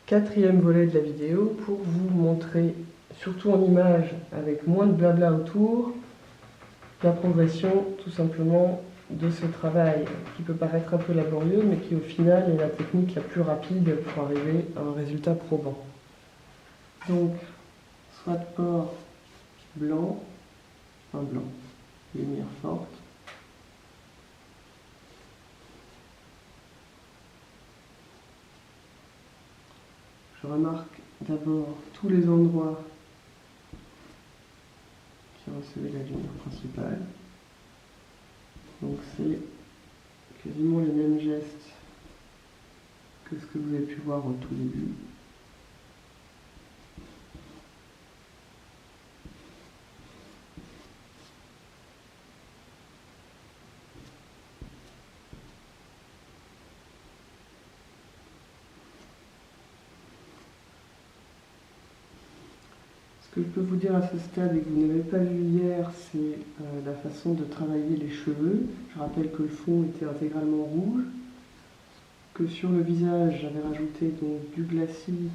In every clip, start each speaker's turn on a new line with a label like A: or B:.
A: quatrième volet de la vidéo pour vous montrer, surtout en image, avec moins de blabla autour, la progression tout simplement de ce travail qui peut paraître un peu laborieux mais qui au final est la technique la plus rapide pour arriver à un résultat probant. Donc, soit port blanc, enfin blanc, lumière forte. Je remarque d'abord tous les endroits qui recevaient la lumière principale. Donc c'est quasiment les mêmes gestes que ce que vous avez pu voir au tout début. Ce que je peux vous dire à ce stade et que vous n'avez pas vu hier, c'est la façon de travailler les cheveux. Je rappelle que le fond était intégralement rouge, que sur le visage j'avais rajouté donc du glacis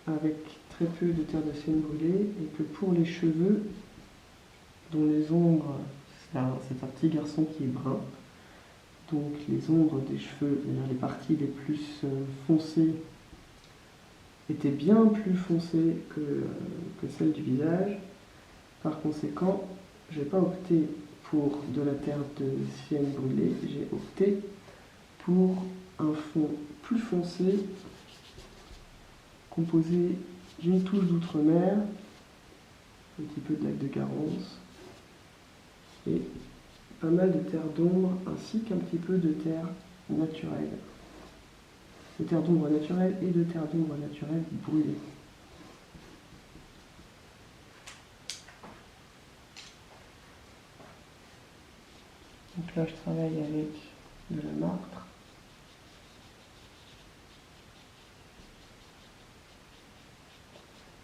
A: avec très peu de terre de sienne brûlée, et que pour les cheveux, dont les ombres, c'est un petit garçon qui est brun, donc les ombres des cheveux, c'est-à-dire les parties les plus foncées, étaient bien plus foncées que celles du visage. Par conséquent, je n'ai pas opté pour de la terre de sienne brûlée, j'ai opté pour un fond plus foncé, composé d'une touche d'outre-mer, un petit peu de lac de Garance, et pas mal de terre d'ombre, ainsi qu'un petit peu de terre naturelle. De terre d'ombre naturelle et de terre d'ombre naturelle brûlée. Donc là, je travaille avec de la martre.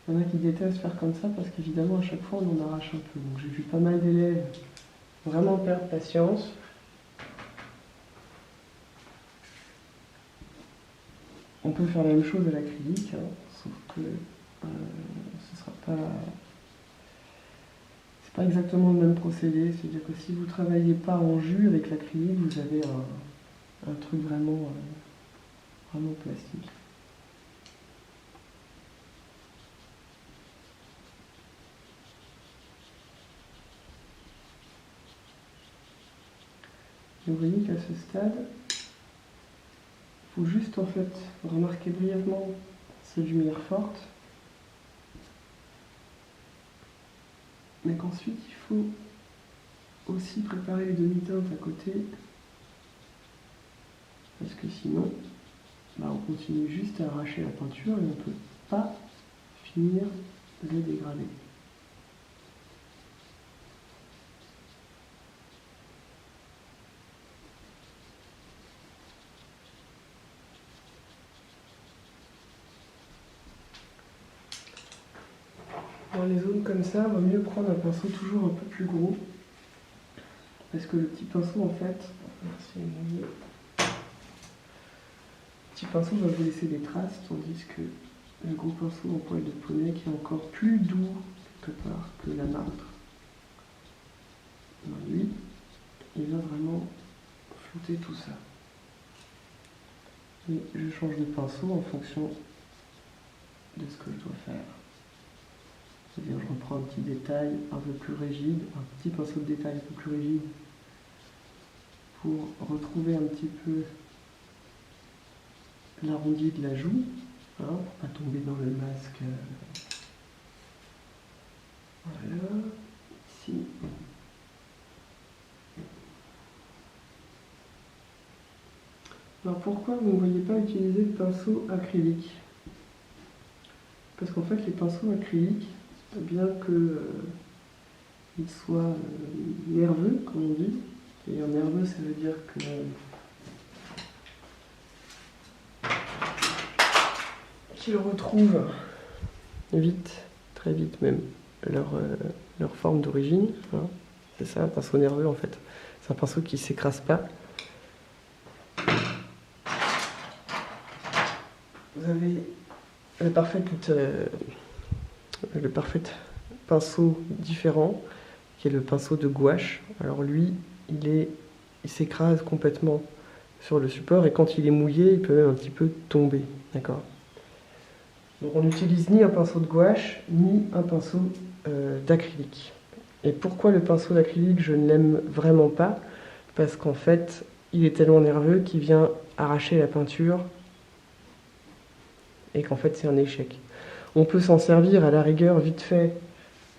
A: Il y en a qui détestent faire comme ça parce qu'évidemment, à chaque fois, on en arrache un peu. Donc j'ai vu pas mal d'élèves vraiment perdre patience. On peut faire la même chose à l'acrylique, hein, sauf que ce sera pas... C'est pas exactement le même procédé, c'est-à-dire que si vous ne travaillez pas en jus avec l'acrylique, vous avez un truc vraiment plastique. Vous voyez qu'à ce stade, il faut juste en fait remarquer brièvement ces lumières fortes, mais qu'ensuite il faut aussi préparer les demi-teintes à côté, parce que sinon on continue juste à arracher la peinture et on ne peut pas finir le dégradé. Dans les zones comme ça, il vaut mieux prendre un pinceau toujours un peu plus gros, parce que le petit pinceau en fait, le petit pinceau va vous laisser des traces, tandis que le gros pinceau en poil de poney qui est encore plus doux quelque part que la martre, lui, il va vraiment flouter tout ça. Et je change de pinceau en fonction de ce que je dois faire. C'est-à-dire je reprends un petit détail un peu plus rigide, un petit pinceau de détail un peu plus rigide pour retrouver un petit peu l'arrondi de la joue, hein, pour pas tomber dans le masque. Voilà, ici. Alors pourquoi vous ne voyez pas utiliser de pinceau acrylique? Parce qu'en fait les pinceaux acryliques, bien qu'ils soient nerveux, comme on dit, et nerveux ça veut dire que qu'ils retrouvent vite, très vite même, leur forme d'origine. Hein. C'est ça, un pinceau nerveux en fait. C'est un pinceau qui ne s'écrase pas. vous avez le parfait pinceau différent, qui est le pinceau de gouache. Alors lui, il s'écrase complètement sur le support, et quand il est mouillé, il peut même un petit peu tomber. D'accord. Donc on n'utilise ni un pinceau de gouache, ni un pinceau d'acrylique. Et pourquoi le pinceau d'acrylique, je ne l'aime vraiment pas? Parce qu'en fait, il est tellement nerveux qu'il vient arracher la peinture, et qu'en fait c'est un échec. On peut s'en servir à la rigueur vite fait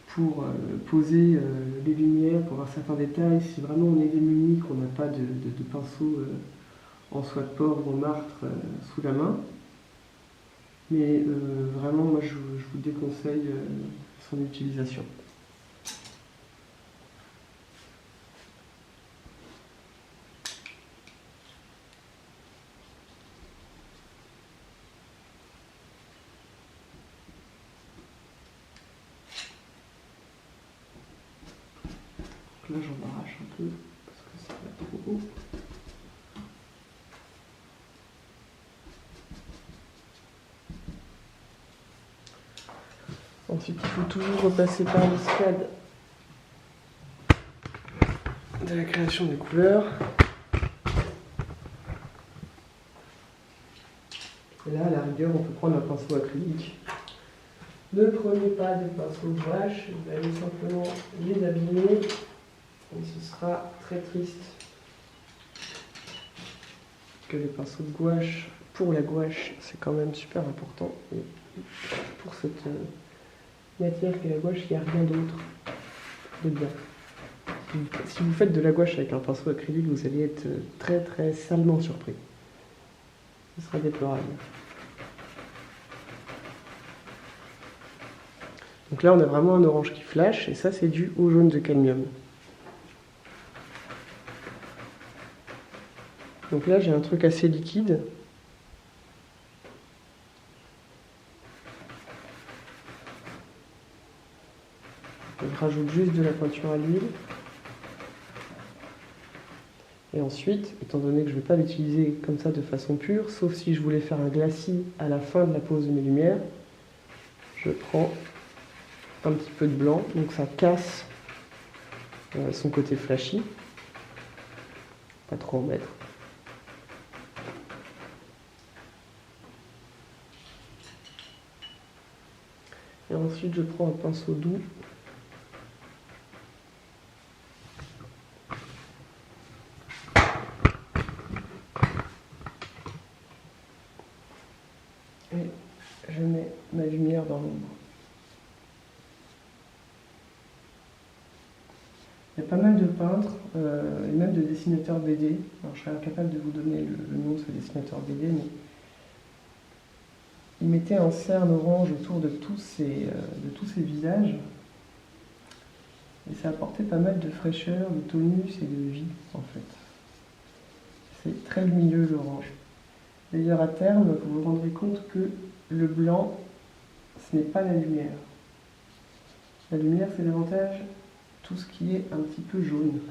A: pour poser les lumières, pour voir certains détails, si vraiment on est démuni, qu'on n'a pas de pinceau en soie de porc ou en martre sous la main. Mais vraiment, moi je vous déconseille son utilisation. Là j'en arrache un peu parce que c'est pas trop haut. Ensuite il faut toujours repasser par le SCAD de la création des couleurs. Et là à la rigueur on peut prendre un pinceau acrylique. Ne prenez pas de pinceau gouache, vous allez simplement les abîmer. Et ce sera très triste que les pinceaux de gouache, pour la gouache, c'est quand même super important. Et pour cette matière qu'est la gouache, il n'y a rien d'autre de bien. Si vous faites de la gouache avec un pinceau acrylique, vous allez être très très salement surpris. Ce sera déplorable. Donc là, on a vraiment un orange qui flash, et ça, c'est dû au jaune de cadmium. Donc là, j'ai un truc assez liquide. Je rajoute juste de la peinture à l'huile. Et ensuite, étant donné que je ne vais pas l'utiliser comme ça de façon pure, sauf si je voulais faire un glacis à la fin de la pose de mes lumières, je prends un petit peu de blanc, donc ça casse son côté flashy. Pas trop en mettre. Et ensuite, je prends un pinceau doux. Et je mets ma lumière dans l'ombre. Il y a pas mal de peintres et même de dessinateurs BD. Alors, je serais incapable de vous donner le nom de ce dessinateur BD, mais il mettait un cerne orange autour de tous ces visages. Et ça apportait pas mal de fraîcheur, de tonus et de vie, en fait. C'est très lumineux, l'orange. D'ailleurs, à terme, vous vous rendrez compte que le blanc, ce n'est pas la lumière. La lumière, c'est davantage tout ce qui est un petit peu jaune.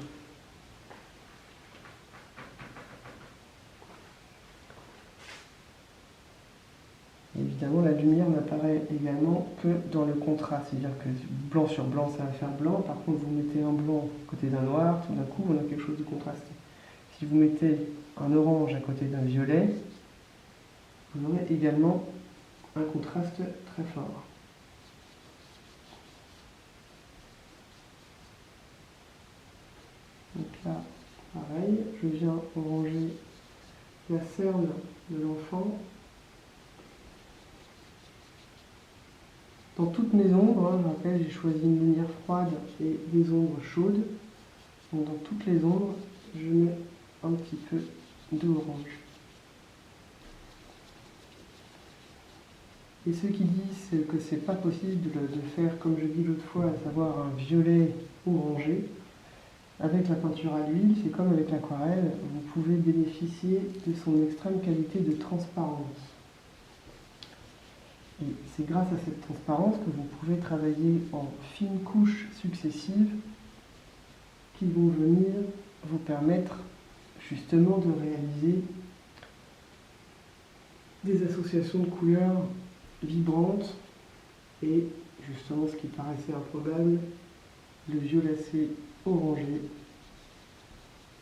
A: Et évidemment, la lumière n'apparaît également que dans le contraste, c'est-à-dire que blanc sur blanc, ça va faire blanc. Par contre, vous mettez un blanc à côté d'un noir, tout d'un coup, on a quelque chose de contrasté. Si vous mettez un orange à côté d'un violet, vous aurez également un contraste très fort. Donc là, pareil, je viens oranger la cerne de l'enfant. Dans toutes mes ombres, je rappelle, j'ai choisi une lumière froide et des ombres chaudes. Donc dans toutes les ombres, je mets un petit peu d'orange. Et ceux qui disent que c'est pas possible de faire, comme je dis l'autre fois, à savoir un violet orangé, avec la peinture à l'huile, c'est comme avec l'aquarelle, vous pouvez bénéficier de son extrême qualité de transparence. Et c'est grâce à cette transparence que vous pouvez travailler en fines couches successives qui vont venir vous permettre justement de réaliser des associations de couleurs vibrantes et justement ce qui paraissait improbable, le violacé orangé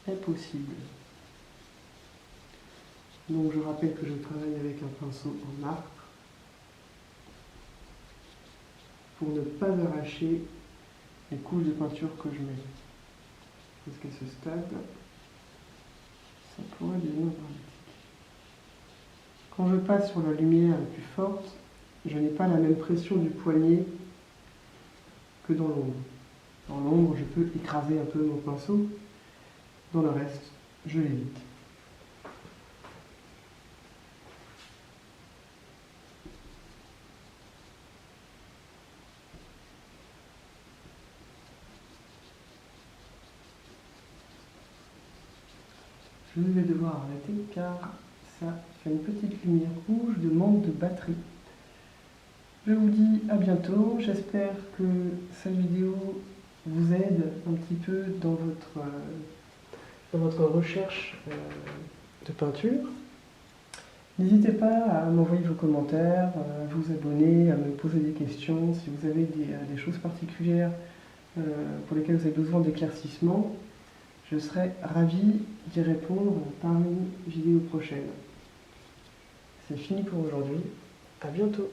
A: est possible. Donc je rappelle que je travaille avec un pinceau en arc pour ne pas arracher les couches de peinture que je mets. Parce qu'à ce stade, ça pourrait devenir dramatique. Quand je passe sur la lumière la plus forte, je n'ai pas la même pression du poignet que dans l'ombre. Dans l'ombre, je peux écraser un peu mon pinceau. Dans le reste, je l'évite. Je vais devoir arrêter car ça fait une petite lumière rouge de manque de batterie. Je vous dis à bientôt, j'espère que cette vidéo vous aide un petit peu dans votre recherche de peinture. N'hésitez pas à m'envoyer vos commentaires, à vous abonner, à me poser des questions. Si vous avez des choses particulières pour lesquelles vous avez besoin d'éclaircissement, je serai ravi d'y répondre par une vidéo prochaine. C'est fini pour aujourd'hui, à bientôt.